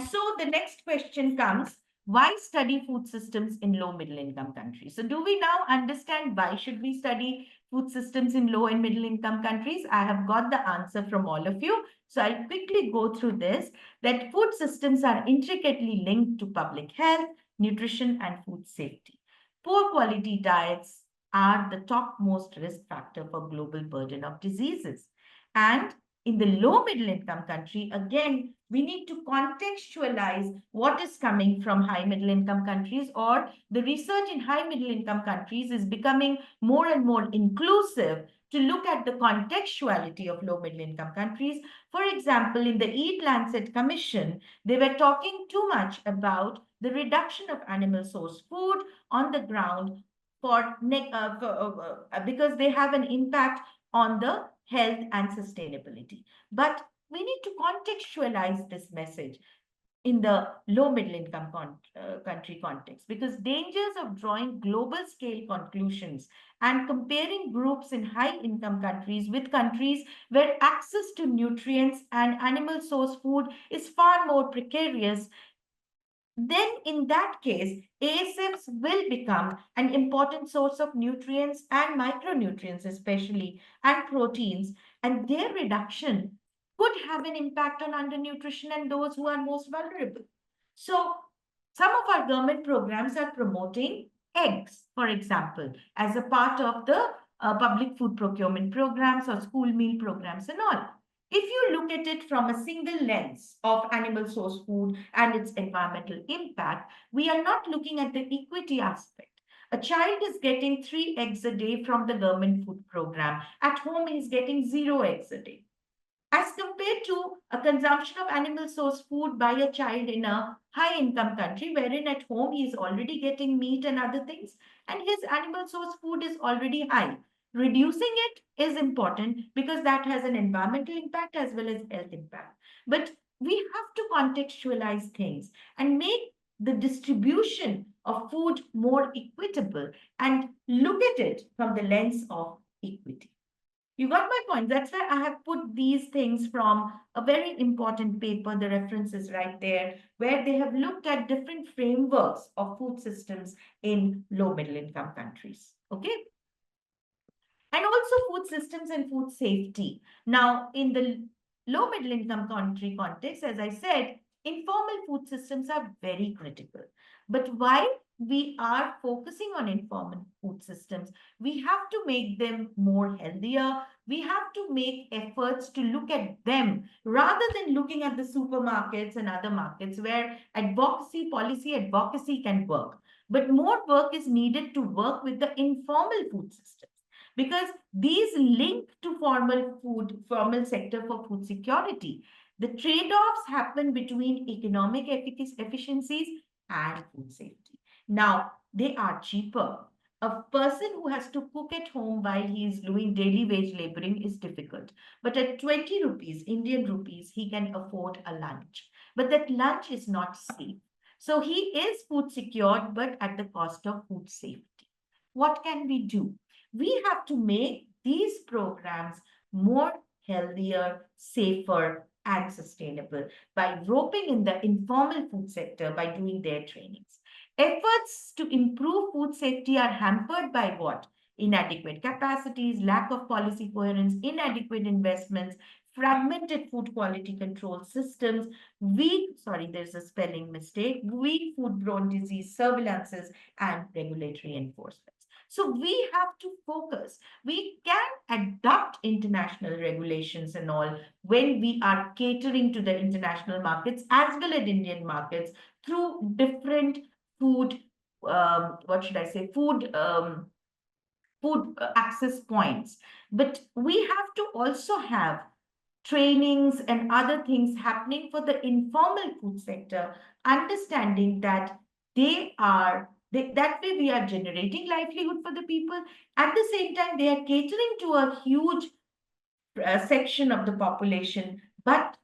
so the next question comes, why study food systems in low middle income countries? So do we now understand why should we study food systems in low and middle income countries? I have got the answer from all of you. So I'll quickly go through this, that food systems are intricately linked to public health, nutrition, and food safety. Poor quality diets are the topmost risk factor for global burden of diseases. And in the low middle income country, again, we need to contextualize what is coming from high middle income countries, or the research in high middle income countries is becoming more and more inclusive to look at the contextuality of low middle income countries. For example, in the Eat Lancet Commission, they were talking too much about the reduction of animal source food on the ground because they have an impact on the health and sustainability. But we need to contextualize this message in the low middle income country context, because dangers of drawing global scale conclusions and comparing groups in high income countries with countries where access to nutrients and animal source food is far more precarious, then in that case, ASFs will become an important source of nutrients and micronutrients, especially, and proteins, and their reduction could have an impact on undernutrition and those who are most vulnerable. So, some of our government programs are promoting eggs, for example, as a part of the public food procurement programs or school meal programs and all. If you look at it from a single lens of animal source food and its environmental impact, we are not looking at the equity aspect. A child is getting 3 eggs a day from the government food program. At home, he is getting 0 eggs a day, as compared to a consumption of animal source food by a child in a high income country, wherein at home he is already getting meat and other things, and his animal source food is already high. Reducing it is important because that has an environmental impact as well as health impact. But we have to contextualize things and make the distribution of food more equitable and look at it from the lens of equity. You got my point. That's why I have put these things from a very important paper, the reference is right there, where they have looked at different frameworks of food systems in low middle income countries. Okay. And also food systems and food safety. Now, in the low middle income country context, as I said, informal food systems are very critical. But while we are focusing on informal food systems, we have to make them more healthier. We have to make efforts to look at them rather than looking at the supermarkets and other markets where advocacy, policy advocacy can work. But more work is needed to work with the informal food systems because these link to formal sector for food security. The trade-offs happen between economic efficiencies and food safety. Now, they are cheaper. A person who has to cook at home while he is doing daily wage laboring is difficult. But at 20 rupees, Indian rupees, he can afford a lunch. But that lunch is not safe. So he is food secured, but at the cost of food safety. What can we do? We have to make these programs more healthier, safer, and sustainable by roping in the informal food sector by doing their trainings. Efforts to improve food safety are hampered by what? Inadequate capacities, lack of policy coherence, inadequate investments, fragmented food quality control systems, there's a spelling mistake, weak foodborne disease surveillances, and regulatory enforcement. So we have to focus. We can adopt international regulations and all when we are catering to the international markets as well as Indian markets through different food, what should I say, food access points. But we have to also have trainings and other things happening for the informal food sector, understanding that that way we are generating livelihood for the people. At the same time, they are catering to a huge section of the population, but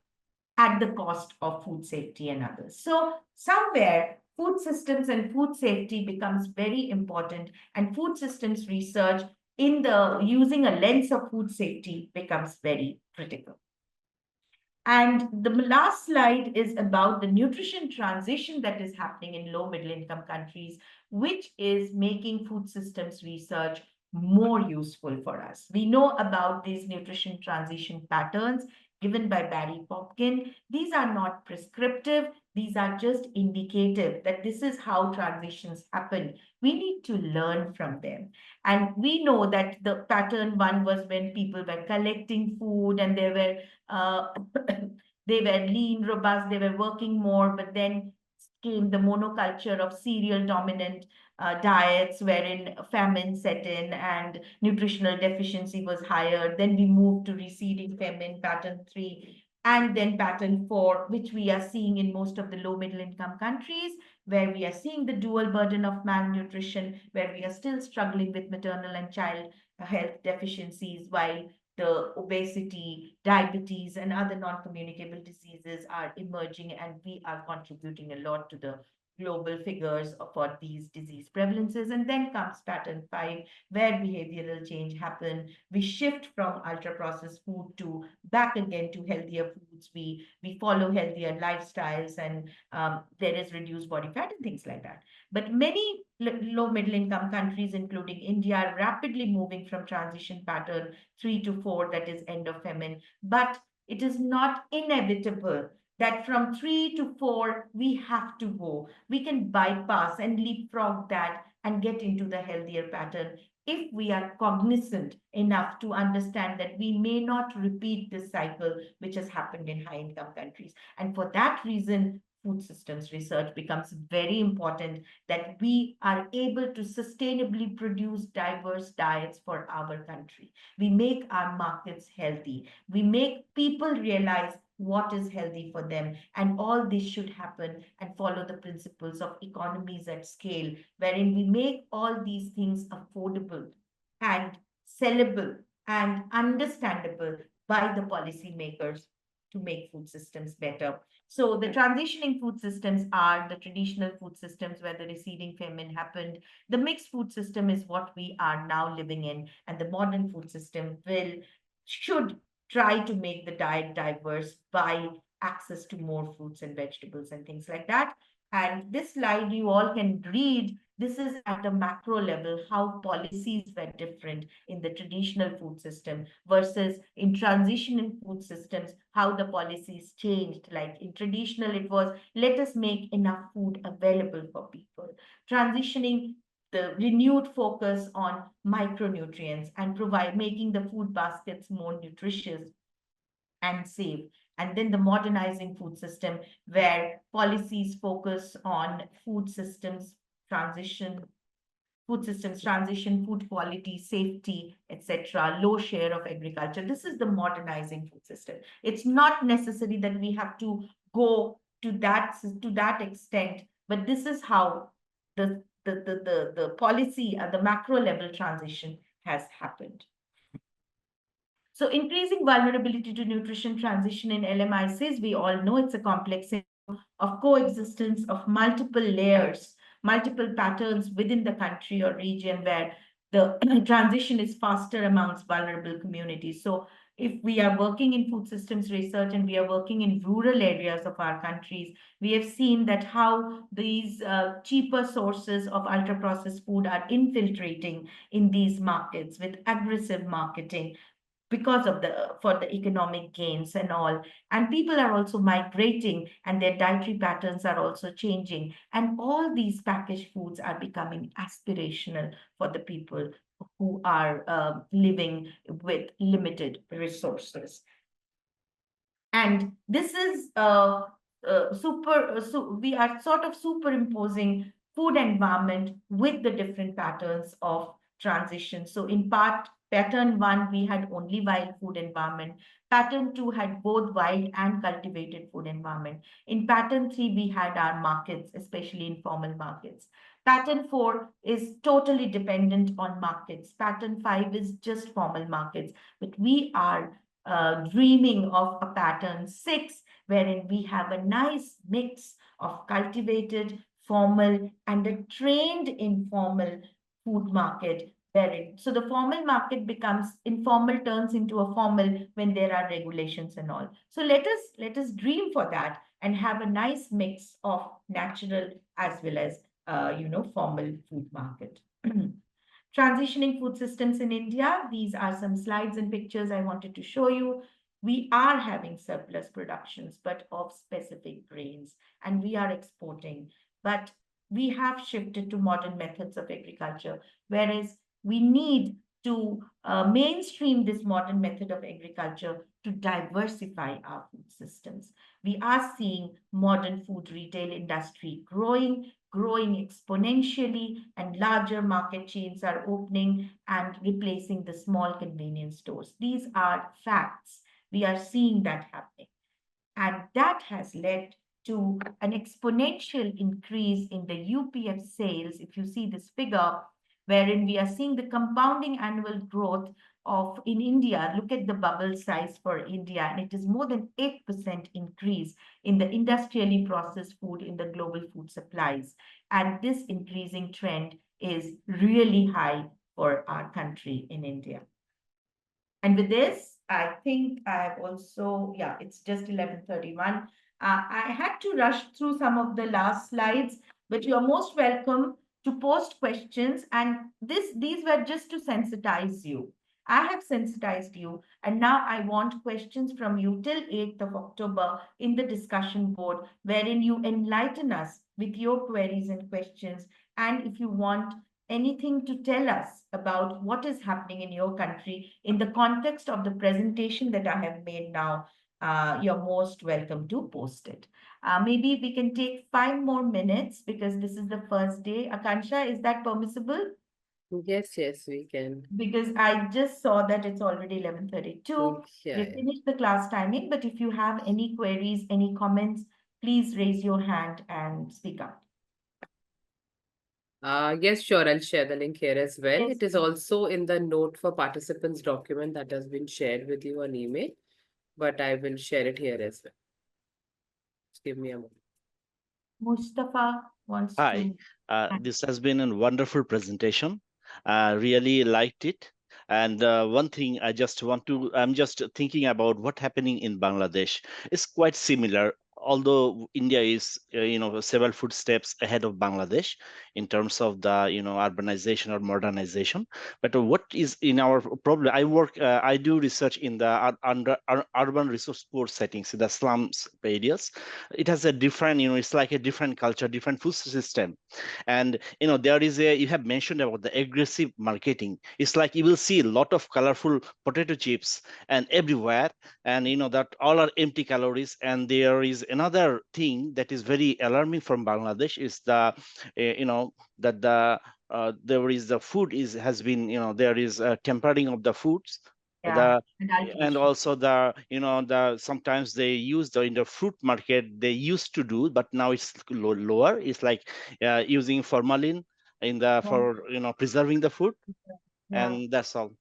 at the cost of food safety and others. So somewhere food systems and food safety becomes very important, and food systems research in the using a lens of food safety becomes very critical. And the last slide is about the nutrition transition that is happening in low middle income countries, which is making food systems research more useful for us. We know about these nutrition transition patterns given by Barry Popkin. These are not prescriptive, these are just indicative that this is how transitions happen. We need to learn from them. And we know that the pattern one was when people were collecting food and uh, they were lean, robust, they were working more, but then came the monoculture of cereal dominant diets wherein famine set in and nutritional deficiency was higher. Then we moved to receding famine, pattern 3, and then pattern 4, which we are seeing in most of the low middle income countries, where we are seeing the dual burden of malnutrition, where we are still struggling with maternal and child health deficiencies, while the obesity, diabetes, and other non-communicable diseases are emerging, and we are contributing a lot to the global figures for these disease prevalences. And then comes pattern 5, where behavioral change happen. We shift from ultra-processed food to back again to healthier foods. We follow healthier lifestyles, and there is reduced body fat and things like that. But many low middle income countries, including India, are rapidly moving from transition pattern 3 to 4, that is end of famine. But it is not inevitable that from 3 to 4, we have to go. We can bypass and leapfrog that and get into the healthier pattern if we are cognizant enough to understand that we may not repeat this cycle which has happened in high income countries. And for that reason, food systems research becomes very important, that we are able to sustainably produce diverse diets for our country. We make our markets healthy. We make people realize what is healthy for them. And all this should happen and follow the principles of economies at scale, wherein we make all these things affordable and sellable and understandable by the policymakers to make food systems better. So the transitioning food systems are the traditional food systems where the receding famine happened. The mixed food system is what we are now living in, and the modern food system will should try to make the diet diverse by access to more fruits and vegetables and things like that. And this slide you all can read. This is at a macro level how policies were different in the traditional food system versus in transition in food systems, how the policies changed. Like in traditional, it was let us make enough food available for people. Transitioning, the renewed focus on micronutrients and provide making the food baskets more nutritious and safe. And then the modernizing food system, where policies focus on food systems transition, food quality, safety, etc., low share of agriculture. This is the modernizing food system. It's not necessary that we have to go to that extent, but this is how the policy at the macro level transition has happened. So increasing vulnerability to nutrition transition in LMICs, we all know it's a complex of coexistence of multiple layers, multiple patterns within the country or region where the transition is faster amongst vulnerable communities. So if we are working in food systems research and we are working in rural areas of our countries, we have seen that how these cheaper sources of ultra processed food are infiltrating in these markets with aggressive marketing because of the for the economic gains and all. And people are also migrating and their dietary patterns are also changing, and all these packaged foods are becoming aspirational for the people who are living with limited resources. And this is so we are sort of superimposing food environment with the different patterns of transition. So in pattern one, we had only wild food environment. Pattern two had both wild and cultivated food environment. In pattern three, we had our markets, especially informal markets. Pattern four is totally dependent on markets. Pattern five is just formal markets. But we are dreaming of a pattern six, wherein we have a nice mix of cultivated, formal, and a trained informal food market. Wherein, so the formal market becomes informal, turns into a formal when there are regulations and all. So let us dream for that and have a nice mix of natural as well as formal food market. Transitioning food systems in India. These are some slides and pictures I wanted to show you. We are having surplus productions, but of specific grains, and we are exporting. But we have shifted to modern methods of agriculture, whereas we need to mainstream this modern method of agriculture to diversify our food systems. We are seeing modern food retail industry growing exponentially, and larger market chains are opening and replacing the small convenience stores. These are facts. We are seeing that happening. And that has led to an exponential increase in the UPF sales. If you see this figure, wherein we are seeing the compounding annual growth of in India, look at the bubble size for India, and it is more than 8% increase in the industrially processed food in the global food supplies. And this increasing trend is really high for our country in India. And with this, I think I've also, yeah, it's just 11:31. I had to rush through some of the last slides, but you're most welcome to post questions. And these were just to sensitize you. I have sensitized you, and now I want questions from you till 8th of October in the discussion board, wherein you enlighten us with your queries and questions. And if you want anything to tell us about what is happening in your country in the context of the presentation that I have made now, you're most welcome to post it. Maybe we can take 5 more minutes because this is the first day. Akansha, is that permissible? Yes, yes, we can. Because I just saw that it's already 11:32. Yeah, We've yeah. finished the class timing, but if you have any queries, any comments, please raise your hand and speak up. Yes, sure. I'll share the link here as well. Yes, It is please. also in the note for participants document that has been shared with you on email, but I will share it here as well. Just give me a moment. Mustafa wants Hi, to. this has been a wonderful presentation. Really liked it. And one thing I'm just thinking about what happening in Bangladesh is quite similar. Although India is, several footsteps ahead of Bangladesh in terms of the, urbanization or modernization. But what is in our problem? I do research in the urban resource poor settings, in the slums areas. It has a different, it's like a different culture, different food system. And there is you have mentioned about the aggressive marketing. It's like you will see a lot of colorful potato chips and everywhere, and that all are empty calories. And there is another thing that is very alarming from Bangladesh is that there is the food is has been, there is a tempering of the foods, Yeah, the and adulteration. also the the sometimes they use the in the fruit market they used to do, but now it's lower. It's like using formalin in the Yeah, for preserving the food. yeah. And that's all.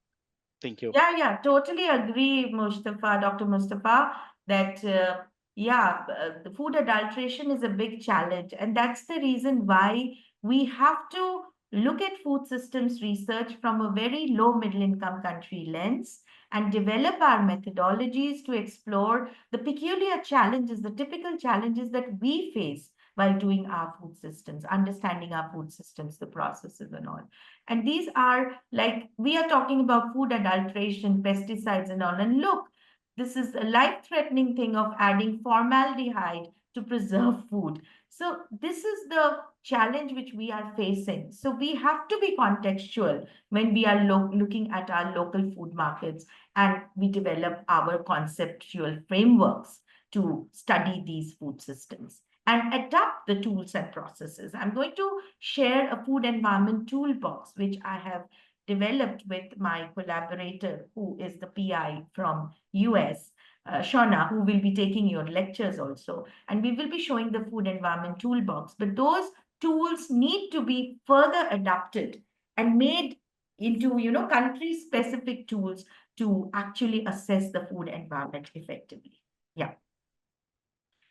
Thank you. Yeah, yeah, totally agree, Mustafa, Dr. Mustafa, that the food adulteration is a big challenge, and that's the reason why we have to look at food systems research from a very low middle income country lens and develop our methodologies to explore the peculiar challenges, the typical challenges that we face while doing our food systems, understanding our food systems, the processes and all. And these are like, we are talking about food adulteration, pesticides, and all. And look, this is a life threatening thing of adding formaldehyde to preserve food. So, this is the challenge which we are facing. So, we have to be contextual when we are looking at our local food markets, and we develop our conceptual frameworks to study these food systems and adapt the tools and processes. I'm going to share a food environment toolbox, which I have developed with my collaborator, who is the PI from US, Shauna, who will be taking your lectures also. And we will be showing the food environment toolbox. But those tools need to be further adapted and made into, country specific tools to actually assess the food environment effectively. Yeah.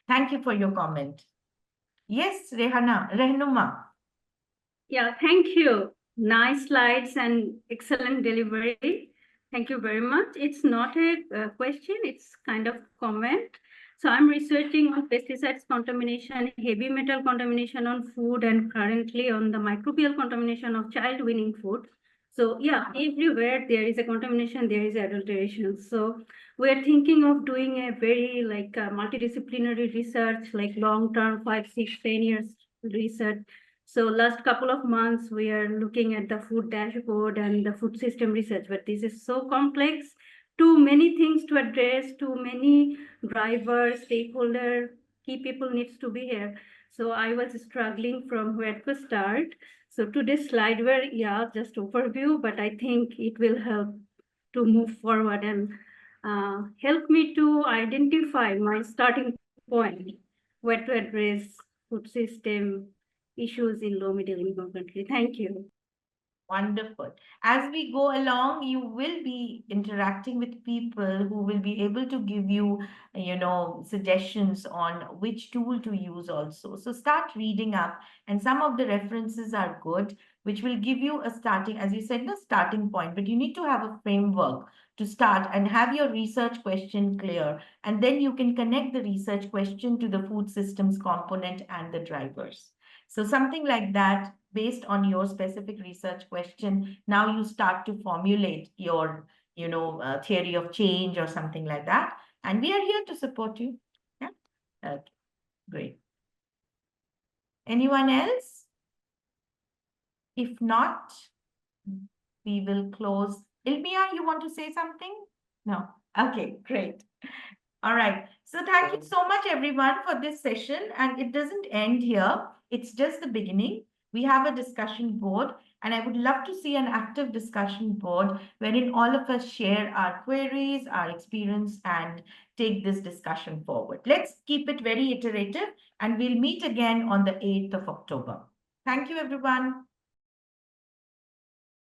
Thank you for your comment. Yes, Rehnuma. Yeah, thank you. Nice slides and excellent delivery. Thank you very much. It's not a question, it's kind of comment. So I'm researching on pesticides contamination, heavy metal contamination on food, and currently on the microbial contamination of child weaning food. So yeah, everywhere there is a contamination, there is adulteration. So we're thinking of doing a very multidisciplinary research, like long-term, 5, 6, 10 years research. So last couple of months, we are looking at the food dashboard and the food system research, but this is so complex, too many things to address, too many drivers, stakeholder, key people needs to be here. So I was struggling from where to start. So today's slide were, yeah, just overview, but I think it will help to move forward and help me to identify my starting point, where to address food system issues in low middle income country. Thank you. Wonderful. As we go along, you will be interacting with people who will be able to give you, suggestions on which tool to use also. So start reading up, and some of the references are good, which will give you a starting, as you said, the starting point, but you need to have a framework to start and have your research question clear. And then you can connect the research question to the food systems component and the drivers. So something like that, based on your specific research question, now you start to formulate your, theory of change or something like that. And we are here to support you. Yeah. Okay. Great. Anyone else? If not, we will close. Ilmia, you want to say something? No. Okay, great. All right. So thank you so much, everyone, for this session. And it doesn't end here. It's just the beginning. We have a discussion board, and I would love to see an active discussion board wherein all of us share our queries, our experience, and take this discussion forward. Let's keep it very iterative, and we'll meet again on the 8th of October. Thank you, everyone.